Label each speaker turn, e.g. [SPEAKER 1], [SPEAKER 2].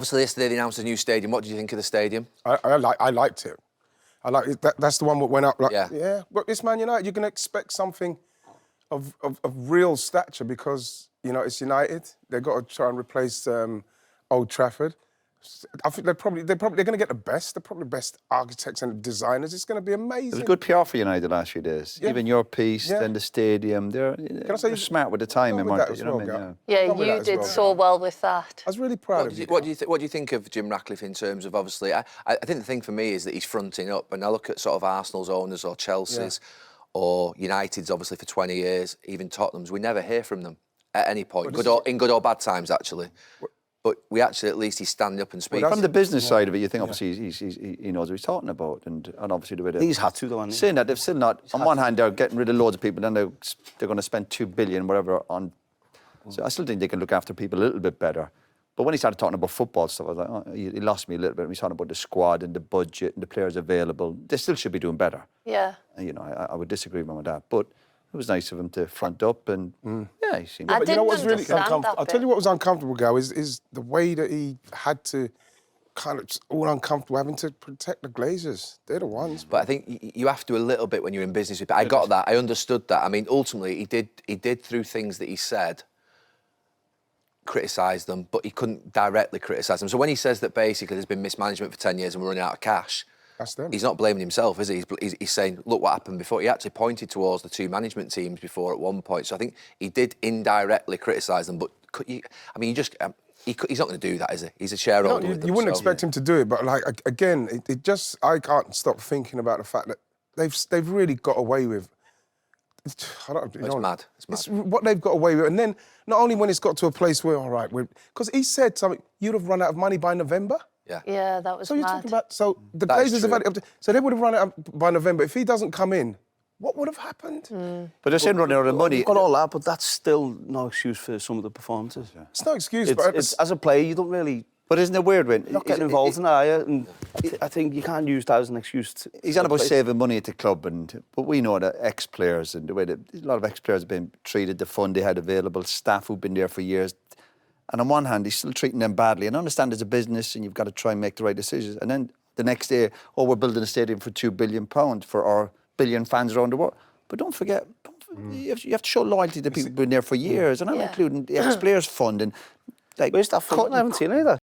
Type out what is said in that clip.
[SPEAKER 1] Obviously, yesterday they announced a new stadium. What did you think of the stadium?
[SPEAKER 2] I liked it. I like it. That's the one that went up. Like,
[SPEAKER 1] Yeah.
[SPEAKER 2] Yeah. But it's Man United. You can expect something of real stature because it's United. They've got to try and replace Old Trafford. I think they're going to get the best. They're probably the best architects and designers. It's going to be amazing.
[SPEAKER 3] It was good PR for United the last few days.
[SPEAKER 2] Yeah.
[SPEAKER 3] Even your piece,
[SPEAKER 2] Yeah.
[SPEAKER 3] then the stadium. They're smart with the timing,
[SPEAKER 2] with
[SPEAKER 3] weren't
[SPEAKER 2] that
[SPEAKER 3] they?
[SPEAKER 2] as
[SPEAKER 3] You know
[SPEAKER 2] well,
[SPEAKER 3] what I mean?
[SPEAKER 2] Gal.
[SPEAKER 3] Yeah.
[SPEAKER 4] Yeah,
[SPEAKER 2] Done with that
[SPEAKER 4] you
[SPEAKER 2] as
[SPEAKER 4] did
[SPEAKER 2] well.
[SPEAKER 4] so well with that.
[SPEAKER 2] I was really proud of you.
[SPEAKER 1] What do you think of Jim Ratcliffe in terms of, obviously, I think the thing for me is that he's fronting up, and I look at sort of Arsenal's owners or Chelsea's or United's, obviously, for 20 years, even Tottenham's. We never hear from them at any point, in good or bad times, actually. But we actually, at least, he's standing up and speaking.
[SPEAKER 3] From the business side of it, you think obviously he knows what he's talking about, and obviously the way
[SPEAKER 5] He's had to, though, hasn't he?
[SPEAKER 3] saying that they've still not. On one hand, they're getting rid of loads of people, then they're going to spend $2 billion, whatever, on. So I still think they can look after people a little bit better. But when he started talking about football stuff, I was like, oh, he lost me a little bit. He's talking about the squad and the budget and the players available. They still should be doing better.
[SPEAKER 4] Yeah.
[SPEAKER 3] And, I would disagree with him with that, but it was nice of him to front up and he seemed.
[SPEAKER 4] I
[SPEAKER 2] But you know
[SPEAKER 4] didn't
[SPEAKER 2] what's really
[SPEAKER 4] understand
[SPEAKER 2] uncomfortable?
[SPEAKER 4] that
[SPEAKER 2] I'll tell
[SPEAKER 4] bit.
[SPEAKER 2] you what was uncomfortable, Gal, is the way that he had to kind of all uncomfortable having to protect the Glazers. They're the ones.
[SPEAKER 1] But I think you have to a little bit when you're in business with people. I got that. I understood that. I mean, ultimately, he did through things that he said, criticise them, but he couldn't directly criticise them. So when he says that basically there's been mismanagement for 10 years and we're running out of cash,
[SPEAKER 2] That's them.
[SPEAKER 1] he's not blaming himself, is he? He's saying, look what happened before. He actually pointed towards the two management teams before at one point. So I think he did indirectly criticise them, but he's not going to do that, is he? He's a shareholder with them.
[SPEAKER 2] You wouldn't expect him to do it, but again, I can't stop thinking about the fact that they've really got away with.
[SPEAKER 1] It's mad.
[SPEAKER 2] It's what they've got away with, and then not only when it's got to a place where all right, because he said something, you'd have run out of money by November.
[SPEAKER 1] Yeah.
[SPEAKER 4] Yeah, that was
[SPEAKER 2] So
[SPEAKER 4] mad.
[SPEAKER 2] you're talking about the
[SPEAKER 1] That is
[SPEAKER 2] Glazers have
[SPEAKER 1] true.
[SPEAKER 2] had it up to, so they would have run out by November. If he doesn't come in, what would have happened?
[SPEAKER 3] But they're saying running out of money.
[SPEAKER 5] You've got all that, but that's still no excuse for some of the performances.
[SPEAKER 2] It's no excuse,
[SPEAKER 5] It's, as a player, you don't really...
[SPEAKER 3] But isn't it weird when...
[SPEAKER 5] You're not getting involved in that, are you? And I think you can't use that as an excuse.
[SPEAKER 3] He's on about saving money at the club, but we know that ex-players and the way that a lot of ex-players have been treated, the fund they had available, staff who've been there for years. And on one hand, he's still treating them badly. And I understand it's a business and you've got to try and make the right decisions. And then the next day, we're building a stadium for £2 billion for our billion fans around the world. But don't forget, you have to show loyalty to people who've been there for years. And I'm including the ex-players fund. And, like,
[SPEAKER 5] Where's that fund? I haven't seen any of that.